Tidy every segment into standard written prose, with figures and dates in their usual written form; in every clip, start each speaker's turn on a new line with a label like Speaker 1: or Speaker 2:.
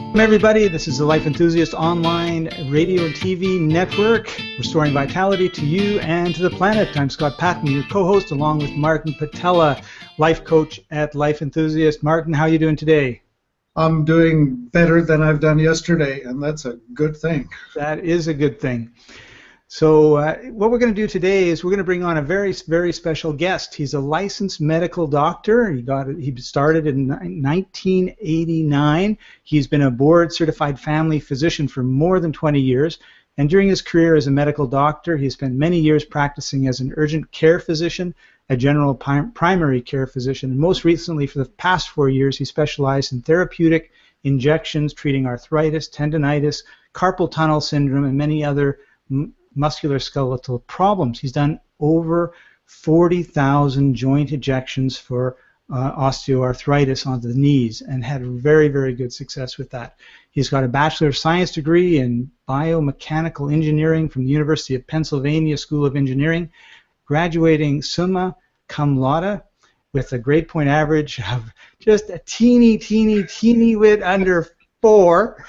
Speaker 1: Welcome everybody, this is the Life Enthusiast online radio and TV network, restoring vitality to you and to the planet. I'm Scott Patton, your co-host, along with Martin Patella, life coach at Life Enthusiast. Martin, how are you doing today?
Speaker 2: I'm doing better than I've done yesterday, and that's a good thing. That
Speaker 1: is a good thing. So what we're going to do today is we're going to bring on a very, very special guest. He's a licensed medical doctor. He started in 1989. He's been a board-certified family physician for more than 20 years. And during his career as a medical doctor, he spent many years practicing as an urgent care physician, a general primary care physician. And most recently, for the past 4 years, he specialized in therapeutic injections treating arthritis, tendinitis, carpal tunnel syndrome, and many other musculoskeletal problems. He's done over 40,000 joint injections for osteoarthritis onto the knees and had very, very good success with that. He's got a Bachelor of Science degree in biomechanical engineering from the University of Pennsylvania School of Engineering, graduating summa cum laude with a grade point average of just a teeny bit under 4.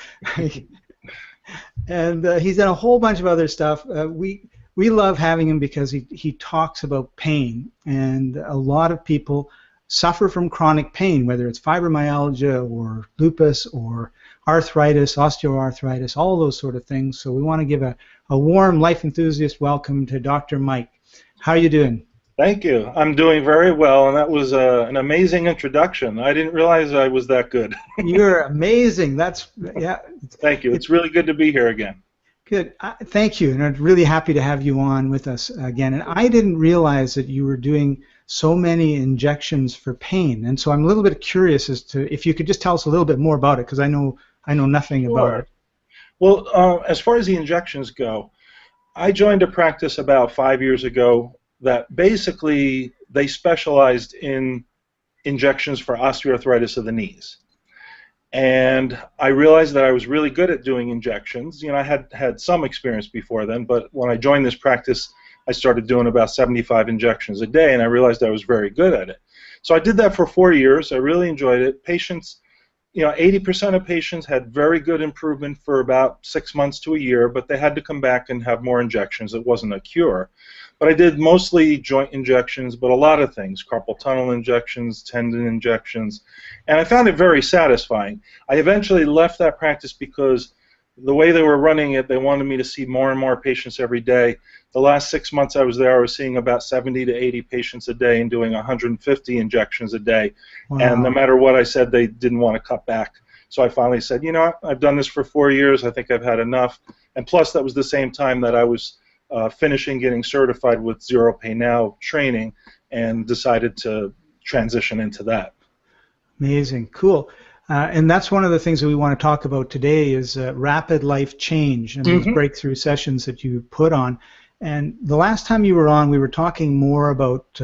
Speaker 1: And he's done a whole bunch of other stuff. We love having him because he talks about pain, and a lot of people suffer from chronic pain, whether it's fibromyalgia or lupus or arthritis, osteoarthritis, all those sort of things. So we want to give a warm Life Enthusiast welcome to Dr. Mike. How are you doing?
Speaker 3: Thank you. I'm doing very well, and that was an amazing introduction. I didn't realize I was that good.
Speaker 1: You're amazing. Yeah.
Speaker 3: Thank you. It's really good to be here again.
Speaker 1: Good. Thank you, and I'm really happy to have you on with us again. And I didn't realize that you were doing so many injections for pain, and so I'm a little bit curious as to if you could just tell us a little bit more about it, because I know nothing about it.
Speaker 3: Well, as far as the injections go, I joined a practice about 5 years ago that basically they specialized in injections for osteoarthritis of the knees. And I realized that I was really good at doing injections. You know, I had some experience before then, but when I joined this practice, I started doing about 75 injections a day, and I realized I was very good at it. So I did that for 4 years. I really enjoyed it. Patients, 80% of patients had very good improvement for about 6 months to a year, but they had to come back and have more injections. It wasn't a cure. But I did mostly joint injections, but a lot of things, carpal tunnel injections, tendon injections, and I found it very satisfying. I eventually left that practice because the way they were running it, they wanted me to see more and more patients every day. The last 6 months I was there, I was seeing about 70 to 80 patients a day and doing 150 injections a day. Wow. And no matter what I said, they didn't want to cut back. So I finally said, you know what, I've done this for 4 years, I think I've had enough. And plus, that was the same time that I was finishing getting certified with Zero Pain Now training, and decided to transition into that.
Speaker 1: Amazing, cool. And that's one of the things that we want to talk about today is rapid life change and these breakthrough sessions that you put on. And the last time you were on, we were talking more about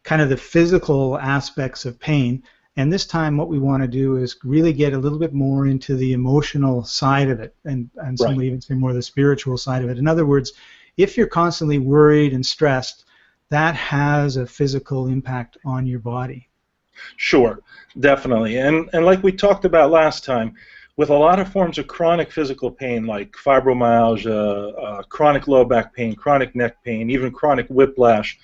Speaker 1: kind of the physical aspects of pain. And this time what we want to do is really get a little bit more into the emotional side of it, and some would even say more the spiritual side of it. In other words, if you're constantly worried and stressed, that has a physical impact on your body.
Speaker 3: Sure, definitely. And like we talked about last time, with a lot of forms of chronic physical pain like fibromyalgia, chronic low back pain, chronic neck pain, even chronic whiplash,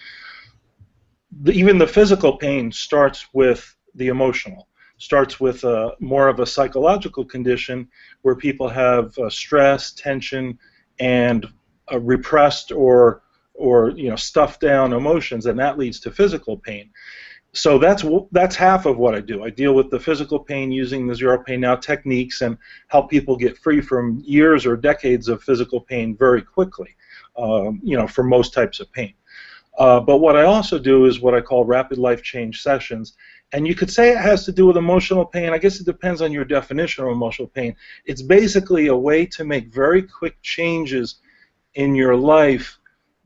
Speaker 3: even the physical pain starts with the emotional, starts with more of a psychological condition where people have stress, tension, and repressed or stuffed down emotions, and that leads to physical pain. So that's half of what I do. I deal with the physical pain using the Zero Pain Now techniques and help people get free from years or decades of physical pain very quickly, for most types of pain. But what I also do is what I call rapid life change sessions. And you could say it has to do with emotional pain. I guess it depends on your definition of emotional pain. It's basically a way to make very quick changes in your life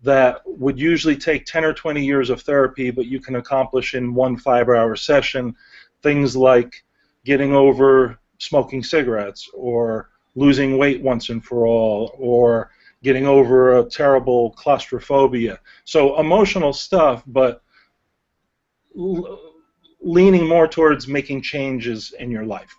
Speaker 3: that would usually take 10 or 20 years of therapy, but you can accomplish in 1 5-hour session. Things like getting over smoking cigarettes, or losing weight once and for all, or getting over a terrible claustrophobia. So emotional stuff, but leaning more towards making changes in your life.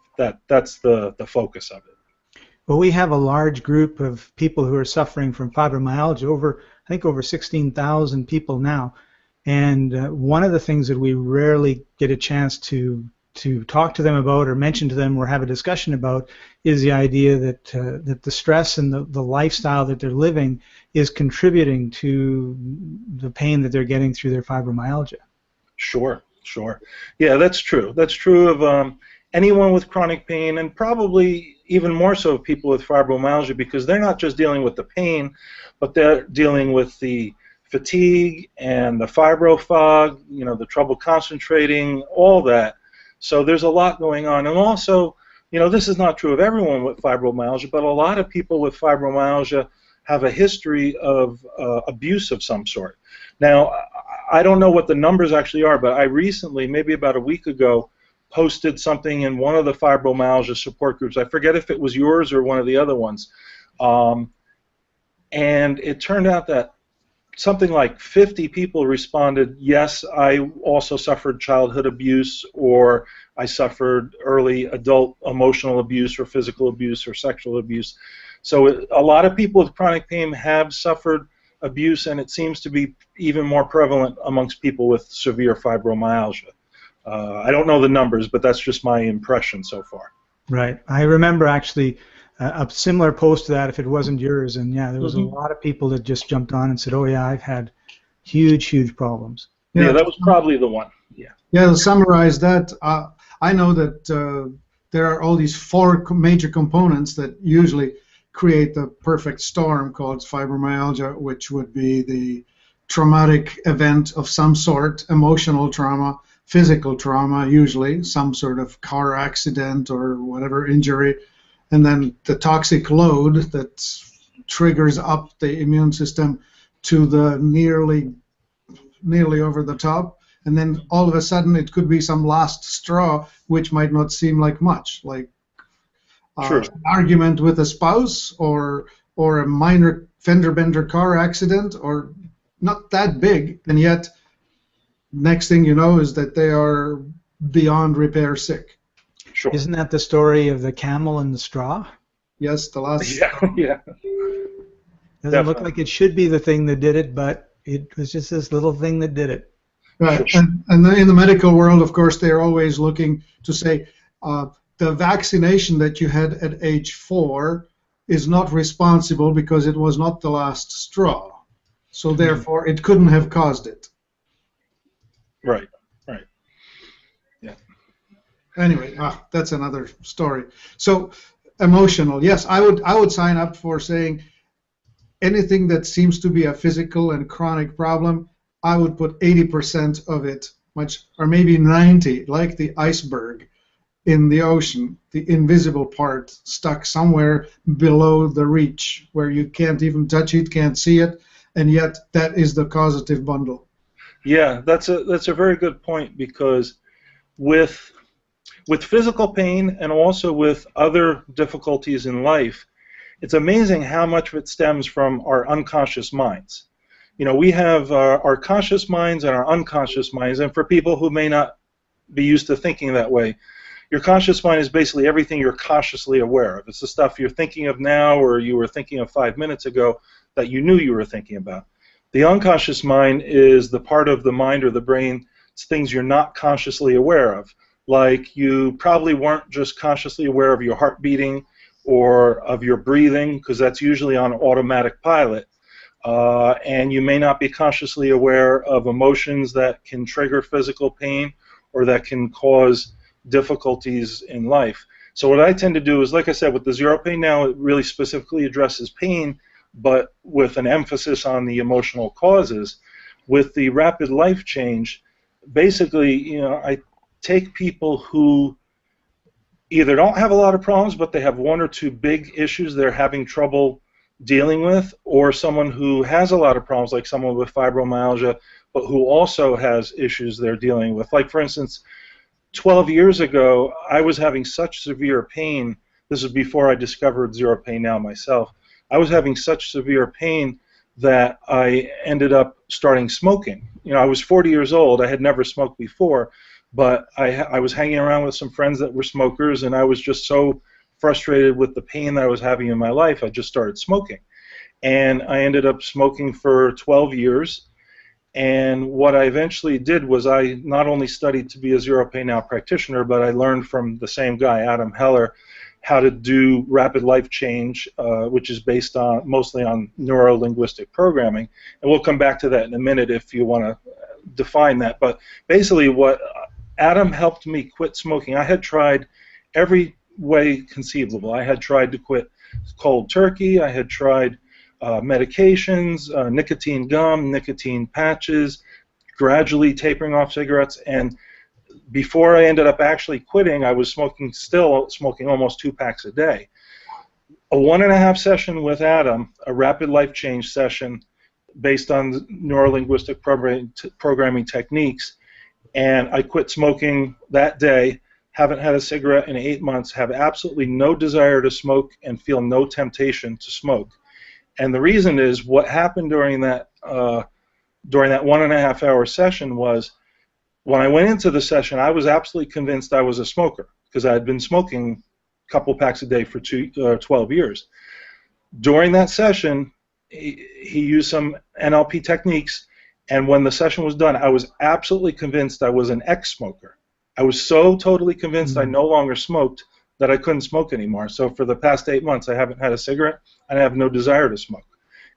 Speaker 3: That's the focus of it.
Speaker 1: Well, we have a large group of people who are suffering from fibromyalgia, I think over 16,000 people now. And one of the things that we rarely get a chance to talk to them about or mention to them or have a discussion about is the idea that that the stress and the lifestyle that they're living is contributing to the pain that they're getting through their fibromyalgia.
Speaker 3: Sure. Yeah, that's true. That's true of anyone with chronic pain, and probably even more so of people with fibromyalgia, because they're not just dealing with the pain, but they're dealing with the fatigue and the fibro fog, the trouble concentrating, all that. So there's a lot going on. And also, this is not true of everyone with fibromyalgia, but a lot of people with fibromyalgia have a history of abuse of some sort. Now, I don't know what the numbers actually are, but I recently, maybe about a week ago, posted something in one of the fibromyalgia support groups. I forget if it was yours or one of the other ones. And it turned out that something like 50 people responded, yes, I also suffered childhood abuse, or I suffered early adult emotional abuse or physical abuse or sexual abuse. So a lot of people with chronic pain have suffered abuse, and it seems to be even more prevalent amongst people with severe fibromyalgia. I don't know the numbers, but that's just my impression so far.
Speaker 1: Right. I remember actually a similar post to that, if it wasn't yours, and yeah, there was a lot of people that just jumped on and said, oh yeah, I've had huge problems.
Speaker 3: Yeah, that was probably the one.
Speaker 2: Yeah, to summarize that, I know that there are all these 4 major components that usually create the perfect storm called fibromyalgia, which would be the traumatic event of some sort, emotional trauma, physical trauma, usually some sort of car accident or whatever injury, and then the toxic load that triggers up the immune system to the nearly over the top, and then all of a sudden it could be some last straw which might not seem like much, like an argument with a spouse or a minor fender bender car accident, or not that big, and yet next thing you know is that they are beyond repair sick.
Speaker 3: Sure.
Speaker 1: Isn't that the story of the camel and the straw?
Speaker 2: Yes, the last.
Speaker 3: Yeah.
Speaker 1: Doesn't look like it should be the thing that did it, but it was just this little thing that did it.
Speaker 2: Right, and then in the medical world, of course, they're always looking to say the vaccination that you had at age 4 is not responsible because it was not the last straw, so therefore it couldn't have caused it.
Speaker 3: Right. Yeah.
Speaker 2: Anyway, that's another story. So emotional, yes, I would sign up for saying anything that seems to be a physical and chronic problem, I would put 80% of it, or maybe 90, like the iceberg in the ocean, the invisible part stuck somewhere below the reach where you can't even touch it, can't see it, and yet that is the causative bundle.
Speaker 3: Yeah, that's a very good point, because with physical pain and also with other difficulties in life, it's amazing how much of it stems from our unconscious minds. We have our conscious minds and our unconscious minds, and for people who may not be used to thinking that way, your conscious mind is basically everything you're consciously aware of. It's the stuff you're thinking of now or you were thinking of 5 minutes ago that you knew you were thinking about. The unconscious mind is the part of the mind or the brain, it's things you're not consciously aware of. Like you probably weren't just consciously aware of your heart beating or of your breathing, because that's usually on automatic pilot. And you may not be consciously aware of emotions that can trigger physical pain or that can cause difficulties in life. So what I tend to do is, like I said, with the Zero Pain Now, it really specifically addresses pain, but with an emphasis on the emotional causes. With the Rapid Life Change, basically, I take people who either don't have a lot of problems, but they have 1 or 2 big issues they're having trouble dealing with, or someone who has a lot of problems, like someone with fibromyalgia, but who also has issues they're dealing with. Like, for instance, 12 years ago, I was having such severe pain. This is before I discovered Zero Pain Now myself. I was having such severe pain that I ended up starting smoking. I was 40 years old. I had never smoked before, but I was hanging around with some friends that were smokers, and I was just so frustrated with the pain that I was having in my life, I just started smoking. And I ended up smoking for 12 years. And what I eventually did was I not only studied to be a Zero Pain Now practitioner, but I learned from the same guy, Adam Heller, how to do rapid life change, which is based on mostly on neuro-linguistic programming. And we'll come back to that in a minute if you want to define that. But basically what Adam helped me quit smoking. I had tried every way conceivable. I had tried to quit cold turkey. I had tried medications, nicotine gum, nicotine patches, gradually tapering off cigarettes, and before I ended up actually quitting, I was still smoking almost 2 packs a day. A 1.5 session with Adam, a rapid life change session based on neuro-linguistic programming techniques, and I quit smoking that day, haven't had a cigarette in 8 months, have absolutely no desire to smoke, and feel no temptation to smoke. And the reason is what happened during that 1.5 hour session was when I went into the session, I was absolutely convinced I was a smoker because I had been smoking a couple packs a day for 12 years. During that session, he used some NLP techniques, and when the session was done, I was absolutely convinced I was an ex-smoker. I was so totally convinced I no longer smoked that I couldn't smoke anymore. So for the past 8 months, I haven't had a cigarette, and I have no desire to smoke.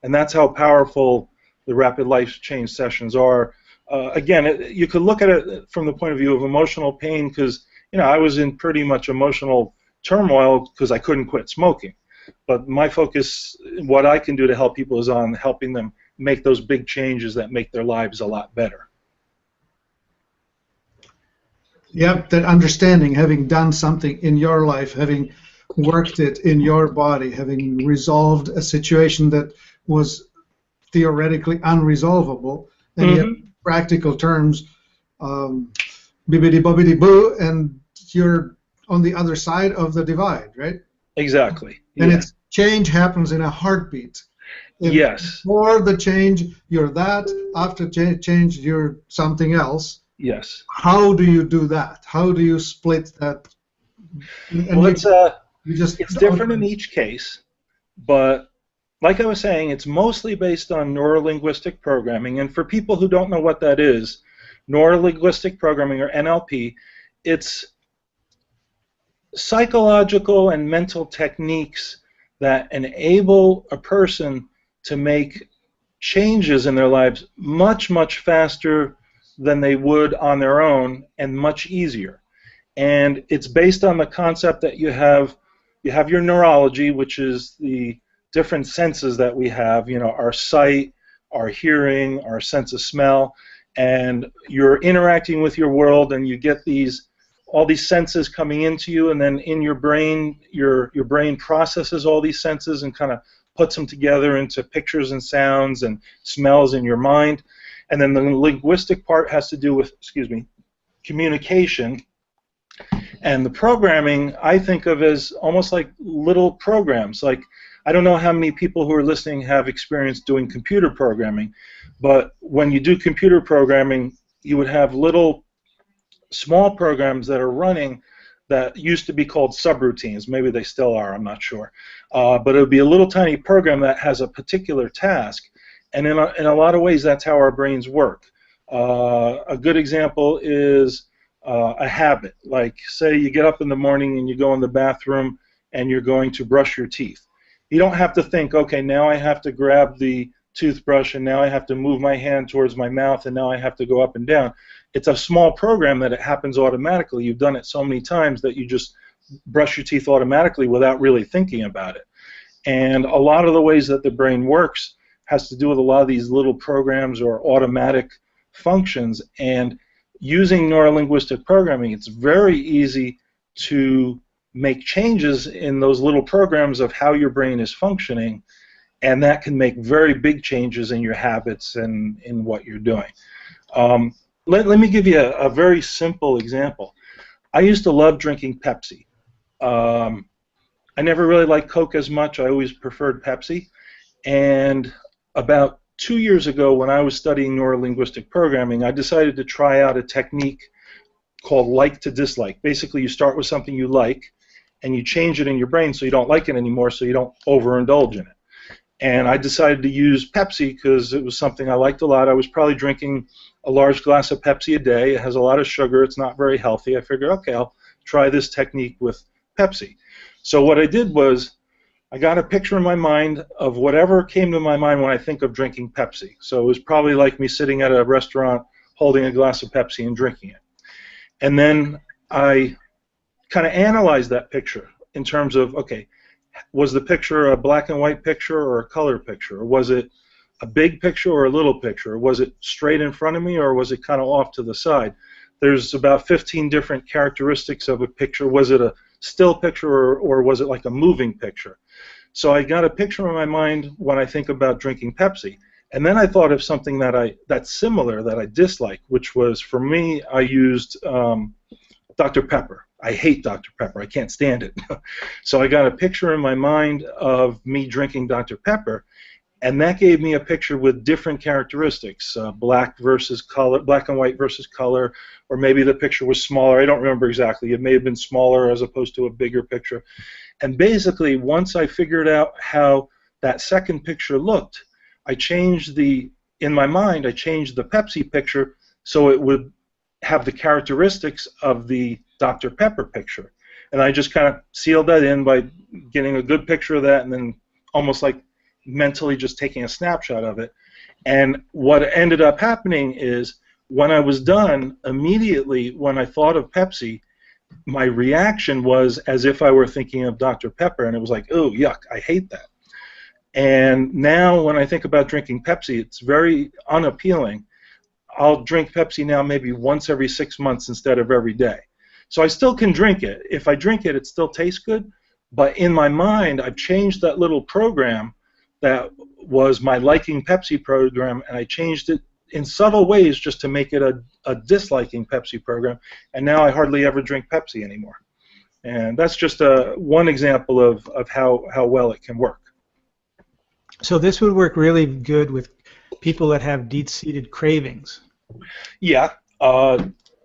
Speaker 3: And that's how powerful the rapid life change sessions are. Again, you could look at it from the point of view of emotional pain because, you know, I was in pretty much emotional turmoil because I couldn't quit smoking. But my focus, what I can do to help people, is on helping them make those big changes that make their lives a lot better.
Speaker 2: Yep, that understanding, having done something in your life, having worked it in your body, having resolved a situation that was theoretically unresolvable, and yet in practical terms, bibbidi bobbidi boo, and you're on the other side of the divide, right?
Speaker 3: Exactly.
Speaker 2: And it's change happens in a heartbeat.
Speaker 3: Yes.
Speaker 2: Before the change, you're that. After change, you're something else.
Speaker 3: Yes.
Speaker 2: How do you do that? How do you split that? And
Speaker 3: well,
Speaker 2: it's
Speaker 3: different in each case, but like I was saying, it's mostly based on neuro-linguistic programming. And for people who don't know what that is, neuro-linguistic programming, or NLP, it's psychological and mental techniques that enable a person to make changes in their lives much, much faster than they would on their own, and much easier. And it's based on the concept that you have your neurology, which is the different senses that we have, you know, our sight, our hearing, our sense of smell, and you're interacting with your world, and you get all these senses coming into you, and then in your brain, your brain processes all these senses and kind of puts them together into pictures and sounds and smells in your mind. And then the linguistic part has to do with, communication. And the programming I think of as almost like little programs. Like, I don't know how many people who are listening have experience doing computer programming, but when you do computer programming, you would have little small programs that are running that used to be called subroutines. Maybe they still are, I'm not sure. But it would be a little tiny program that has a particular task. And in a lot of ways, that's how our brains work. A good example is a habit. Like, say you get up in the morning and you go in the bathroom and you're going to brush your teeth. You don't have to think, okay, now I have to grab the toothbrush, and now I have to move my hand towards my mouth, and now I have to go up and down. It's a small program that it happens automatically. You've done it so many times that you just brush your teeth automatically without really thinking about it. And a lot of the ways that the brain works has to do with a lot of these little programs or automatic functions. And using neurolinguistic programming, it's very easy to make changes in those little programs of how your brain is functioning, and that can make very big changes in your habits and in what you're doing. Let me give you a very simple example. I used to love drinking Pepsi. I never really liked Coke as much. I always preferred Pepsi. And about 2 years ago, when I was studying neurolinguistic programming, I decided to try out a technique called like to dislike. Basically, you start with something you like, and you change it in your brain so you don't like it anymore, so you don't overindulge in it. And I decided to use Pepsi because it was something I liked a lot. I was probably drinking a large glass of Pepsi a day. It has a lot of sugar. It's not very healthy. I figured, okay, I'll try this technique with Pepsi. So what I did was I got a picture in my mind of whatever came to my mind when I think of drinking Pepsi. So it was probably like me sitting at a restaurant holding a glass of Pepsi and drinking it. And then I kind of analyzed that picture in terms of, okay, was the picture a black and white picture or a color picture? Or was it a big picture or a little picture? Or was it straight in front of me, or was it kind of off to the side? There's about 15 different characteristics of a picture. Was it a still picture, or was it like a moving picture? So I got a picture in my mind when I think about drinking Pepsi. And then I thought of something that's similar that I dislike, which was, for me, I used Dr. Pepper. I hate Dr. Pepper. I can't stand it. So I got a picture in my mind of me drinking Dr. Pepper, and that gave me a picture with different characteristics, black versus color, black and white versus color, or maybe the picture was smaller. I don't remember exactly. It may have been smaller as opposed to a bigger picture. And basically, once I figured out how that second picture looked, in my mind, I changed the Pepsi picture so it would have the characteristics of the Dr. Pepper picture. And I just kind of sealed that in by getting a good picture of that and then almost like mentally just taking a snapshot of it. And what ended up happening is when I was done, immediately when I thought of Pepsi, my reaction was as if I were thinking of Dr. Pepper, and it was like, oh, yuck, I hate that. And now when I think about drinking Pepsi, it's very unappealing. I'll drink Pepsi now maybe once every 6 months instead of every day. So I still can drink it. If I drink it, it still tastes good. But in my mind, I've changed that little program that was my liking Pepsi program, and I changed it in subtle ways just to make it a disliking Pepsi program. And now I hardly ever drink Pepsi anymore. And that's just one example of how well it can work.
Speaker 1: So this would work really good with people that have deep-seated cravings.
Speaker 3: Yeah,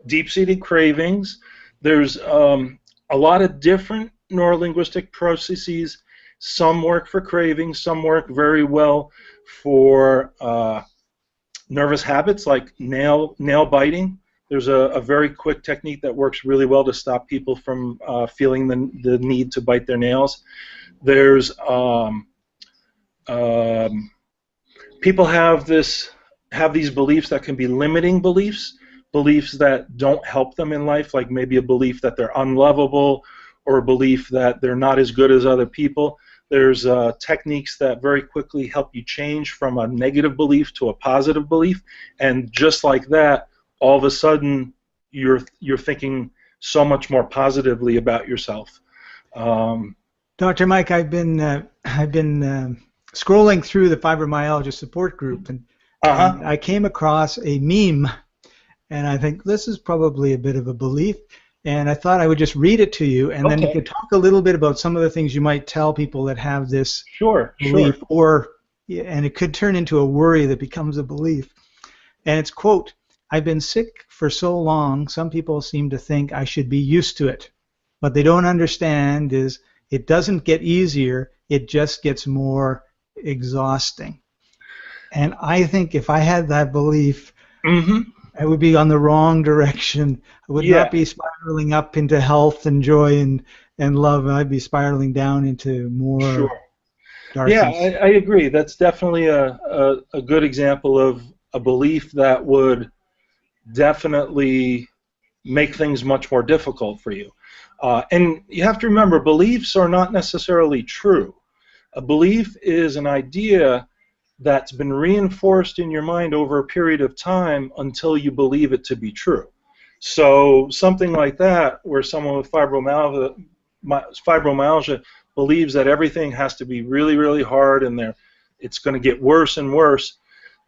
Speaker 3: deep-seated cravings. There's a lot of different neurolinguistic processes. Some work for cravings, some work very well for nervous habits like nail biting. There's a very quick technique that works really well to stop people from feeling the need to bite their nails. There's people have these beliefs that can be limiting beliefs that don't help them in life, like maybe a belief that they're unlovable or a belief that they're not as good as other people. There's techniques that very quickly help you change from a negative belief to a positive belief, and just like that, all of a sudden you're thinking so much more positively about yourself.
Speaker 1: Dr. Mike, I've been scrolling through the fibromyalgia support group, and I came across a meme, and I think this is probably a bit of a belief, and I thought I would just read it to you, and then you could talk a little bit about some of the things you might tell people that have this belief, and it could turn into a worry that becomes a belief. And it's, quote, "I've been sick for so long, some people seem to think I should be used to it. What they don't understand is it doesn't get easier, it just gets more exhausting." And I think if I had that belief, I would be on the wrong direction. I would not be spiraling up into health and joy and love. I'd be spiraling down into more darkness.
Speaker 3: Yeah, I agree. That's definitely a good example of a belief that would definitely make things much more difficult for you. And you have to remember, beliefs are not necessarily true. A belief is an idea that's been reinforced in your mind over a period of time until you believe it to be true. So something like that, where someone with fibromyalgia believes that everything has to be really, really hard and it's going to get worse and worse,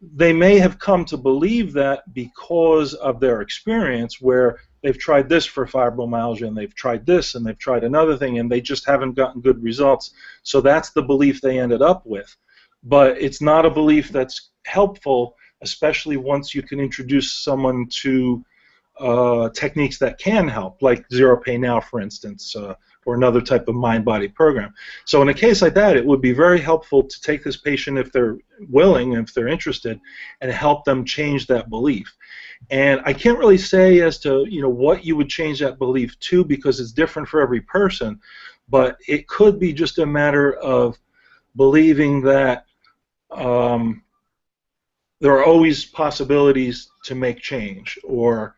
Speaker 3: they may have come to believe that because of their experience, where they've tried this for fibromyalgia and they've tried this and they've tried another thing and they just haven't gotten good results. So that's the belief they ended up with. But it's not a belief that's helpful, especially once you can introduce someone to techniques that can help, like Zero Pay Now, for instance, or another type of mind-body program. So in a case like that, it would be very helpful to take this patient, if they're willing, if they're interested, and help them change that belief. And I can't really say as to what you would change that belief to, because it's different for every person, but it could be just a matter of believing that there are always possibilities to make change, or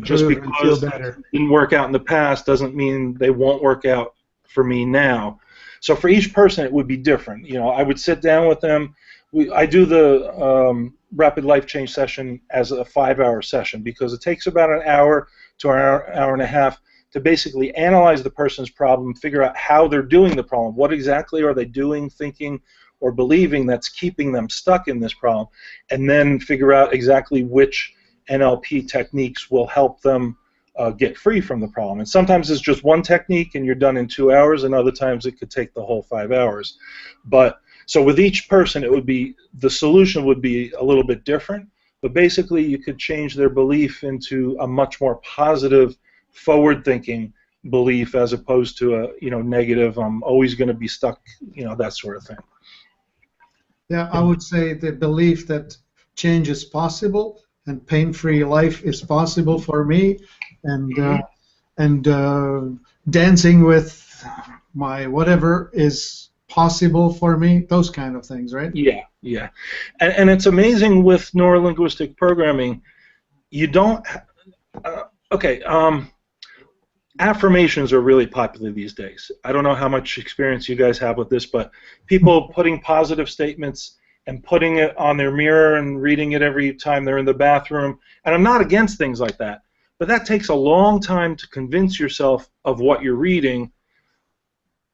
Speaker 3: just because it didn't work out in the past doesn't mean they won't work out for me now. So for each person, it would be different. I would sit down with them. I do the rapid life change session as a 5-hour session, because it takes about an hour to an hour and a half to basically analyze the person's problem, figure out how they're doing the problem, what exactly are they doing, thinking, or believing that's keeping them stuck in this problem, and then figure out exactly which NLP techniques will help them get free from the problem. And sometimes it's just one technique and you're done in 2 hours, and other times it could take the whole 5 hours. But so with each person, it would be, the solution would be a little bit different, but basically you could change their belief into a much more positive, forward-thinking belief, as opposed to a negative, I'm always going to be stuck, that sort of thing.
Speaker 2: Yeah, I would say the belief that change is possible and pain-free life is possible for me, and dancing with my whatever is possible for me. Those kind of things, right?
Speaker 3: Yeah. And it's amazing with neurolinguistic programming. You don't. Affirmations are really popular these days. I don't know how much experience you guys have with this, but people putting positive statements and putting it on their mirror and reading it every time they're in the bathroom. And I'm not against things like that, but that takes a long time to convince yourself of what you're reading.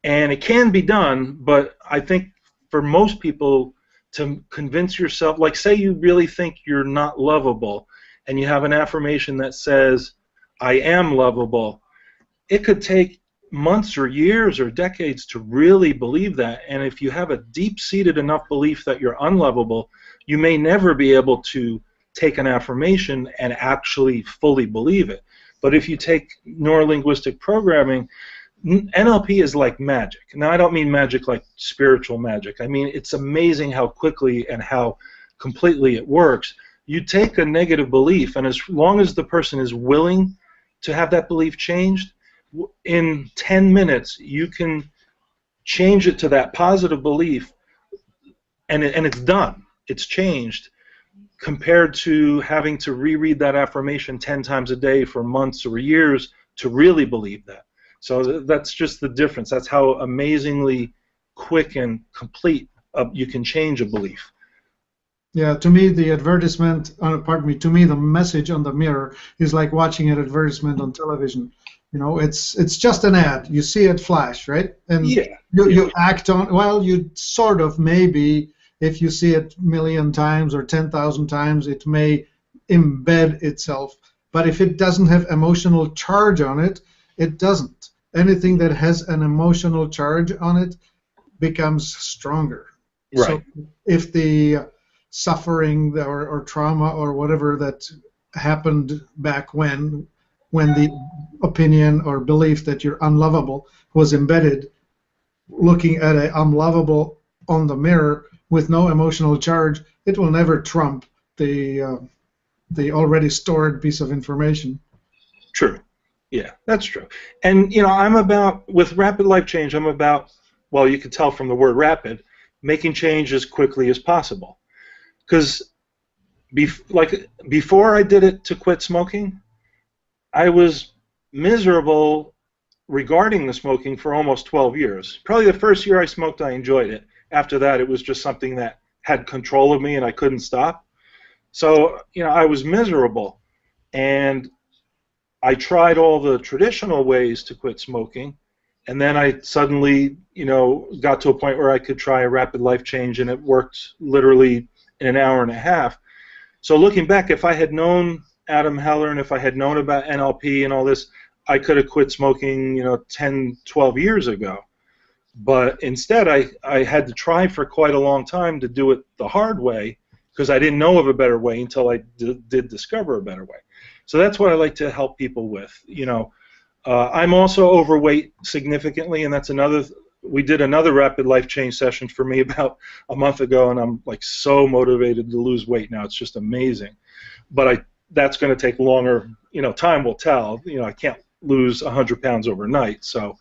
Speaker 3: And it can be done, but I think for most people, to convince yourself, like say you really think you're not lovable, and you have an affirmation that says, I am lovable, it could take months or years or decades to really believe that. And if you have a deep-seated enough belief that you're unlovable, you may never be able to take an affirmation and actually fully believe it. But if you take neurolinguistic programming, NLP is like magic. Now, I don't mean magic like spiritual magic. I mean, it's amazing how quickly and how completely it works. You take a negative belief, and as long as the person is willing to have that belief changed, in 10 minutes you can change it to that positive belief, and it's done. It's changed, compared to having to reread that affirmation 10 times a day for months or years to really believe that. So that's just the difference. That's how amazingly quick and complete you can change a belief.
Speaker 2: Yeah, to me, the advertisement, to me, the message on the mirror is like watching an advertisement on television. It's just an ad. You see it flash, right? And you act on, well, you sort of maybe, if you see it 1,000,000 times or 10,000 times, it may embed itself. But if it doesn't have emotional charge on it, it doesn't. Anything that has an emotional charge on it becomes stronger.
Speaker 3: Right.
Speaker 2: So if the suffering or trauma or whatever that happened back when the opinion or belief that you're unlovable was embedded, looking at a unlovable on the mirror with no emotional charge, it will never trump the already stored piece of information.
Speaker 3: True. Yeah, that's true. And I'm about, with rapid life change, I'm about, well, you can tell from the word rapid, making change as quickly as possible. Because before I did it to quit smoking, I was miserable regarding the smoking for almost 12 years. Probably the first year I smoked, I enjoyed it. After that, it was just something that had control of me and I couldn't stop. So, I was miserable. And I tried all the traditional ways to quit smoking, and then I suddenly, got to a point where I could try a rapid life change, and it worked literally in an hour and a half. So looking back, if I had known Adam Heller and if I had known about NLP and all this, I could have quit smoking, 10, 12 years ago. But instead, I had to try for quite a long time to do it the hard way, because I didn't know of a better way until I did discover a better way. So that's what I like to help people with. I'm also overweight significantly, and that's another. We did another rapid life change session for me about a month ago, and I'm like so motivated to lose weight now. It's just amazing. But that's going to take longer. Time will tell. I can't lose 100 pounds overnight. So,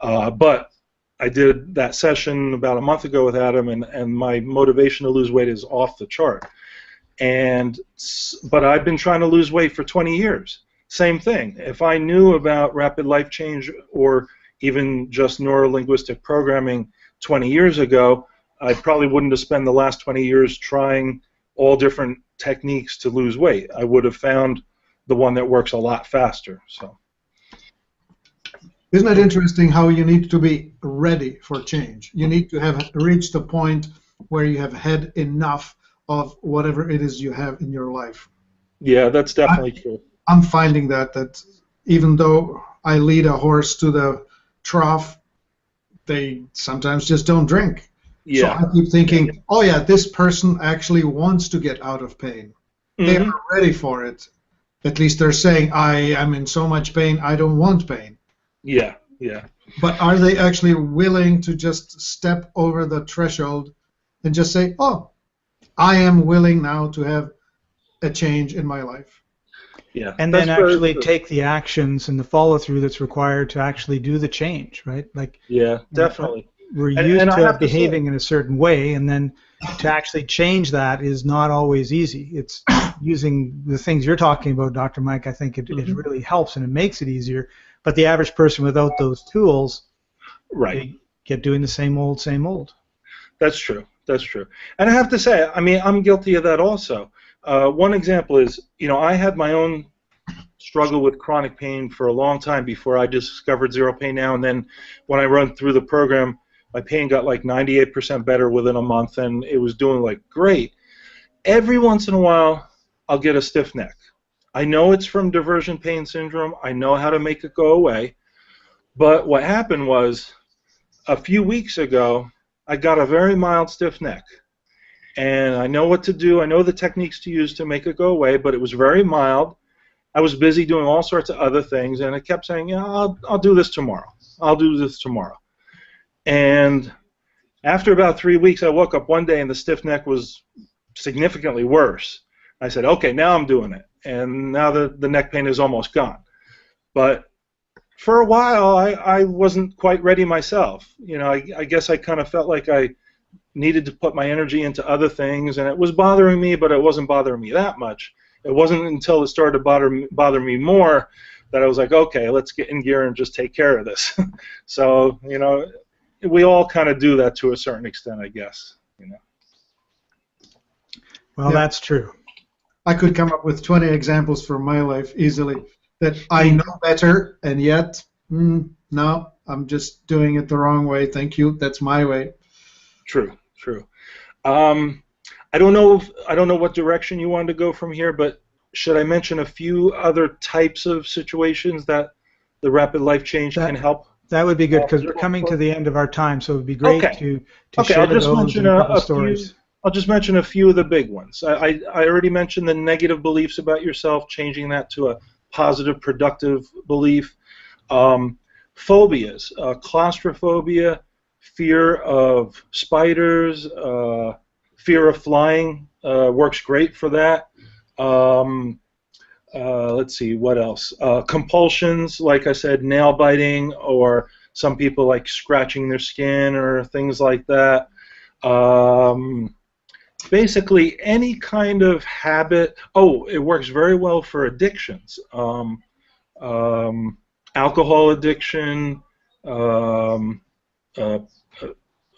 Speaker 3: but I did that session about a month ago with Adam, and my motivation to lose weight is off the chart. But I've been trying to lose weight for 20 years. Same thing. If I knew about rapid life change or even just neuro-linguistic programming 20 years ago, I probably wouldn't have spent the last 20 years trying all different techniques to lose weight. I would have found the one that works a lot faster. So,
Speaker 2: isn't it interesting how you need to be ready for change? You need to have reached a point where you have had enough of whatever it is you have in your life.
Speaker 3: Yeah, that's definitely true.
Speaker 2: I'm finding that even though I lead a horse to the trough, they sometimes just don't drink.
Speaker 3: Yeah.
Speaker 2: So I keep thinking, oh yeah, this person actually wants to get out of pain. They are ready for it. At least they're saying, I am in so much pain, I don't want pain.
Speaker 3: Yeah, yeah.
Speaker 2: But are they actually willing to just step over the threshold and just say, oh, I am willing now to have a change in my life?
Speaker 3: Yeah.
Speaker 1: And then actually take the actions and the follow-through that's required to actually do the change, right? Like,
Speaker 3: yeah, definitely.
Speaker 1: We're used to behaving in a certain way, and then to actually change that is not always easy. It's using the things you're talking about, Dr. Mike. I think it really helps and it makes it easier. But the average person without those tools, they get doing the same old, same old.
Speaker 3: That's true. That's true. And I have to say, I mean, I'm guilty of that also. One example is, I had my own struggle with chronic pain for a long time before I discovered Zero Pain Now, and then when I run through the program, my pain got like 98% better within a month, and it was doing like great. Every once in a while, I'll get a stiff neck. I know it's from diversion pain syndrome. I know how to make it go away. But what happened was, a few weeks ago, I got a very mild stiff neck. And I know what to do. I know the techniques to use to make it go away, but it was very mild. I was busy doing all sorts of other things, and I kept saying, I'll do this tomorrow. I'll do this tomorrow. And after about 3 weeks, I woke up one day, and the stiff neck was significantly worse. I said, okay, now I'm doing it. And now the neck pain is almost gone. But for a while, I wasn't quite ready myself. I guess I kind of felt like I needed to put my energy into other things, and it was bothering me, but it wasn't bothering me that much. It wasn't until it started to bother me more that I was like, okay, let's get in gear and just take care of this. So, we all kind of do that to a certain extent, I guess.
Speaker 1: Well, that's true.
Speaker 2: I could come up with 20 examples from my life easily that I know better, and yet, no, I'm just doing it the wrong way. Thank you. That's my way.
Speaker 3: True. I don't know what direction you wanted to go from here, but should I mention a few other types of situations that the rapid life change can help?
Speaker 1: That would be good, because we're coming to the end of our time, so it would be great to share
Speaker 3: I'll just
Speaker 1: those
Speaker 3: mention
Speaker 1: and a couple stories.
Speaker 3: I'll just mention a few of the big ones. I already mentioned the negative beliefs about yourself, changing that to a positive, productive belief. Phobias, claustrophobia, fear of spiders, fear of flying works great for that. Let's see, what else? Compulsions, like I said, nail biting, or some people like scratching their skin or things like that. Basically, any kind of habit. Oh, it works very well for addictions. Alcohol addiction,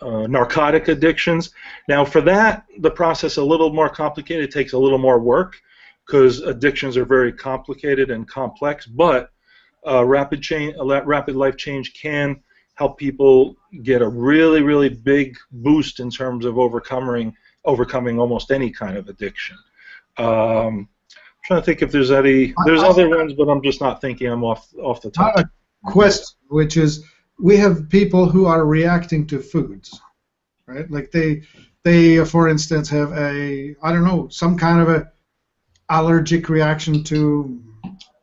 Speaker 3: narcotic addictions. Now, for that, the process is a little more complicated. It takes a little more work, because addictions are very complicated and complex, but rapid life change can help people get a really, really big boost in terms of overcoming almost any kind of addiction. I'm trying to think if there's any. There's other ones, but I'm just not thinking. I'm off the top.
Speaker 2: I have a question, which is, we have people who are reacting to foods, right? Like they for instance, have some kind of a allergic reaction to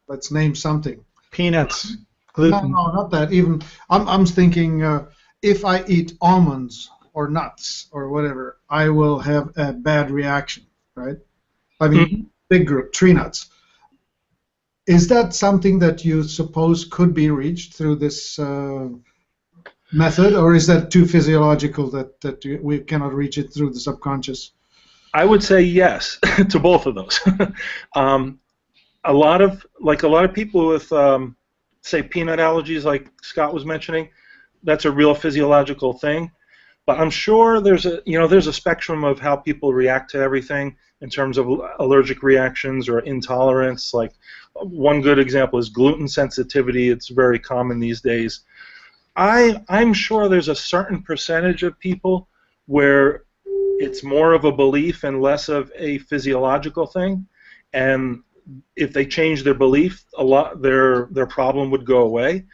Speaker 2: let's name something.
Speaker 1: Peanuts,
Speaker 2: No,
Speaker 1: gluten.
Speaker 2: no, not that. Even I'm thinking if I eat almonds or nuts or whatever, I will have a bad reaction, right? I mean,
Speaker 3: Mhm.
Speaker 2: big group, tree nuts. Is that something that you suppose could be reached through this method, or is that too physiological that we cannot reach it through the subconscious?
Speaker 3: I would say yes to both of those. um, a lot of people with say peanut allergies, like Scott was mentioning, that's a real physiological thing. But I'm sure there's a spectrum of how people react to everything in terms of allergic reactions or intolerance. Like one good example is gluten sensitivity. It's very common these days. I'm sure there's a certain percentage of people where it's more of a belief and less of a physiological thing, and if they change their belief, their problem would go away.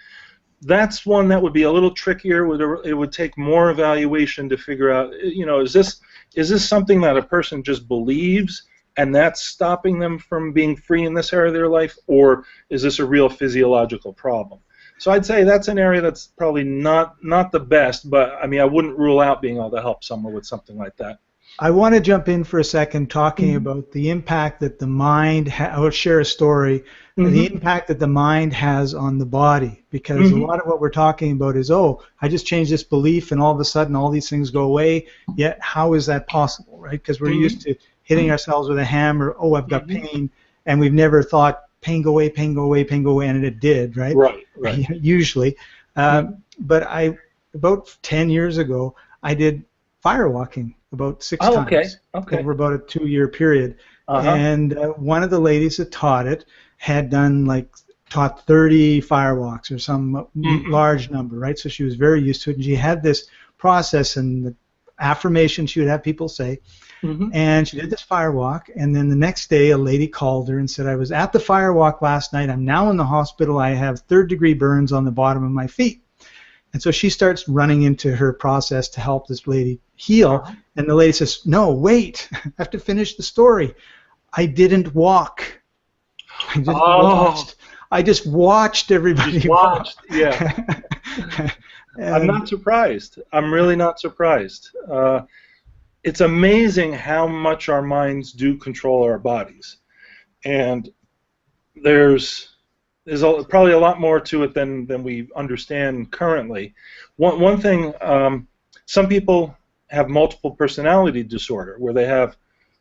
Speaker 3: That's one that would be a little trickier. It would take more evaluation to figure out, is this something that a person just believes and that's stopping them from being free in this area of their life, or is this a real physiological problem? So I'd say that's an area that's probably not the best, but I mean I wouldn't rule out being able to help someone with something like that.
Speaker 1: I want to jump in for a second talking about the impact that the mind, I will share a story, the
Speaker 3: Mm-hmm.
Speaker 1: impact that the mind has on the body, because a
Speaker 3: Mm-hmm.
Speaker 1: lot of what we're talking about is, oh, I just changed this belief and all of a sudden all these things go away, yet how is that possible, right? Because we're used to hitting ourselves with a hammer, oh, I've got
Speaker 3: Mm-hmm.
Speaker 1: pain, and we've never thought, pain go away, pain go away, pain go away, and it did, right?
Speaker 3: Right. Right.
Speaker 1: Usually.
Speaker 3: Mm-hmm.
Speaker 1: But about 10 years ago, I did firewalking about six
Speaker 3: Oh, okay.
Speaker 1: times
Speaker 3: Okay.
Speaker 1: over about a 2-year period.
Speaker 3: Uh-huh.
Speaker 1: And one of the ladies that taught it had taught 30 firewalks or some
Speaker 3: Mm-hmm.
Speaker 1: large number, right? So she was very used to it. And she had this process and the affirmation she would have people say.
Speaker 3: Mm-hmm.
Speaker 1: And she did this firewalk. And then the next day, a lady called her and said, I was at the firewalk last night. I'm now in the hospital. I have third-degree burns on the bottom of my feet. And so she starts running into her process to help this lady heal. And the lady says, no, wait, I have to finish the story. I didn't walk. I just watched. I just watched everybody
Speaker 3: Just watched. Yeah. I'm not surprised. I'm really not surprised. It's amazing how much our minds do control our bodies. And there's probably a lot more to it than we understand currently. One thing, some people have multiple personality disorder, where they have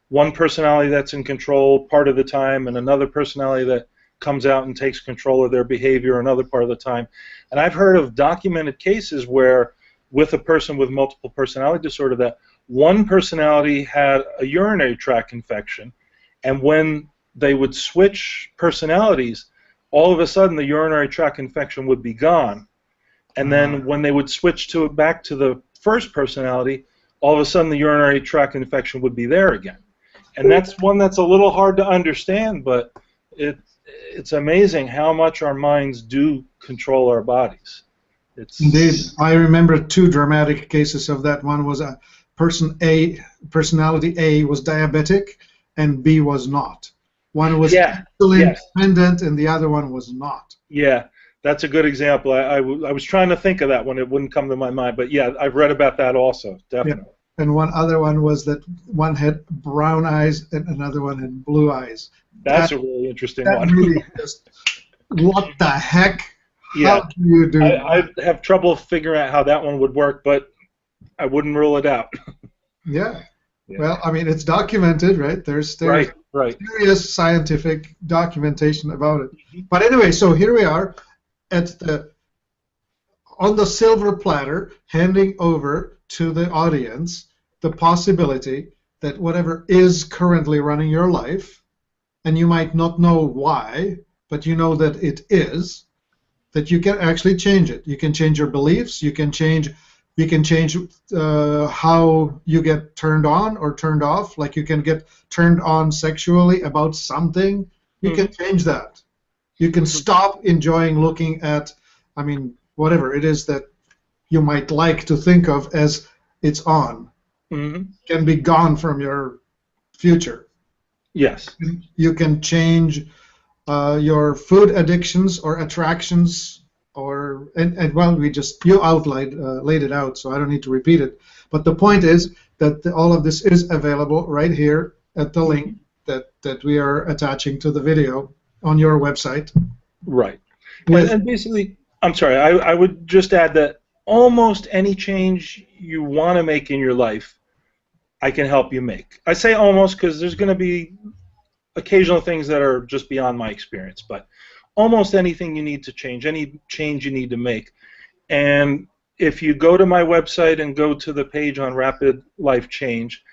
Speaker 3: one personality that's in control part of the time and another personality that comes out and takes control of their behavior another part of the time. And I've heard of documented cases where, with a person with multiple personality disorder, that one personality had a urinary tract infection, and when they would switch personalities, all of a sudden the urinary tract infection would be gone. And then when they would switch back to the first personality, all of a sudden the urinary tract infection would be there again. And that's one that's a little hard to understand, but it's amazing how much our minds do control our bodies.
Speaker 2: Indeed. I remember 2 dramatic cases of that. One was a personality A was diabetic, and B was not. One was insulin dependent, and the other one was not.
Speaker 3: Yeah, that's a good example. I was trying to think of that one. It wouldn't come to my mind. But yeah, I've read about that also, definitely.
Speaker 2: Yeah. And one other one was that one had brown eyes and another one had blue eyes.
Speaker 3: That's a really interesting
Speaker 2: that
Speaker 3: one.
Speaker 2: Really just, what the heck?
Speaker 3: Yeah.
Speaker 2: How do you do that?
Speaker 3: I have trouble figuring out how that one would work, but I wouldn't rule it out.
Speaker 2: Yeah. Well, I mean, it's documented, right? There's
Speaker 3: right.
Speaker 2: serious scientific documentation about it. But anyway, so here we are on the silver platter, handing over to the audience the possibility that whatever is currently running your life, and you might not know why, but you know that it is, that you can actually change it. You can change your beliefs. You can change how you get turned on or turned off. Like you can get turned on sexually about something. You can change that. You can stop enjoying looking at, I mean, whatever it is that you might like to think of as it's on. Can be gone from your future.
Speaker 3: Yes.
Speaker 2: You can change your food addictions or attractions, or and well, you laid it out, so I don't need to repeat it. But the point is that all of this is available right here at the link that we are attaching to the video on your website.
Speaker 3: Right. And basically, I'm sorry, I would just add that almost any change you want to make in your life, I can help you make. I say almost because there's going to be occasional things that are just beyond my experience, but almost anything you need to change, any change you need to make. And if you go to my website and go to the page on Rapid Life Change,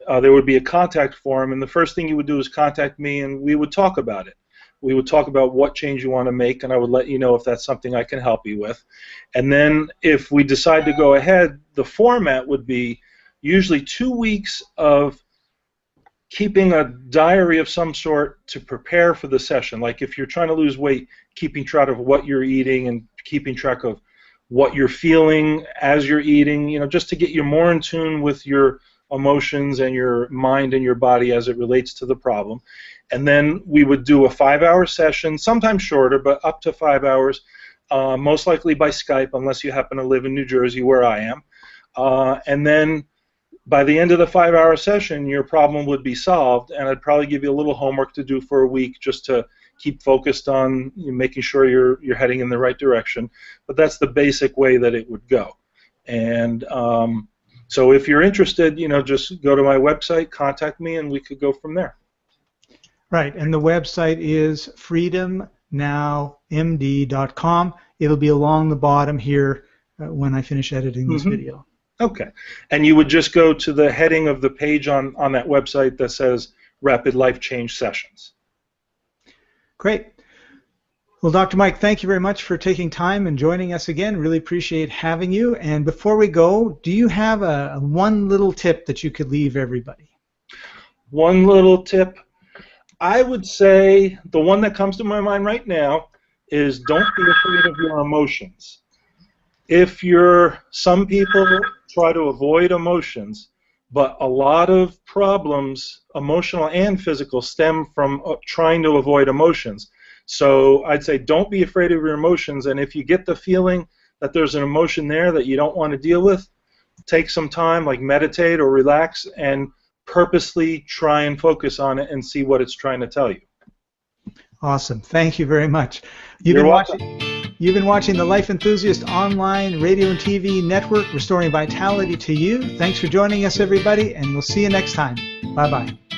Speaker 3: there would be a contact form, and the first thing you would do is contact me, and we would talk about it. We would talk about what change you want to make, and I would let you know if that's something I can help you with. And then if we decide to go ahead, the format would be usually 2 weeks of keeping a diary of some sort to prepare for the session. Like if you're trying to lose weight, keeping track of what you're eating and keeping track of what you're feeling as you're eating, you know, just to get you more in tune with your emotions and your mind and your body as it relates to the problem. And then we would do a 5-hour session, sometimes shorter, but up to 5 hours, most likely by Skype, unless you happen to live in New Jersey where I am. And then by the end of the 5-hour session, your problem would be solved, and I'd probably give you a little homework to do for a week just to keep focused on making sure you're heading in the right direction. But that's the basic way that it would go. And so if you're interested, you know, just go to my website, contact me, and we could go from there.
Speaker 1: Right, and the website is freedomnowmd.com. It'll be along the bottom here when I finish editing this video.
Speaker 3: Okay, and you would just go to the heading of the page on that website that says Rapid Life Change Sessions.
Speaker 1: Great. Well, Dr. Mike, thank you very much for taking time and joining us again. Really appreciate having you. And before we go, do you have one little tip that you could leave everybody?
Speaker 3: One little tip? I would say the one that comes to my mind right now is don't be afraid of your emotions. Some people try to avoid emotions, but a lot of problems, emotional and physical, stem from trying to avoid emotions. So I'd say don't be afraid of your emotions, and if you get the feeling that there's an emotion there that you don't want to deal with, take some time, like meditate or relax, and purposely try and focus on it and see what it's trying to tell you.
Speaker 1: Awesome. Thank you very much.
Speaker 3: You're welcome.
Speaker 1: You've been watching the Life Enthusiast online radio and TV network, restoring vitality to you. Thanks for joining us, everybody, and we'll see you next time. Bye-bye.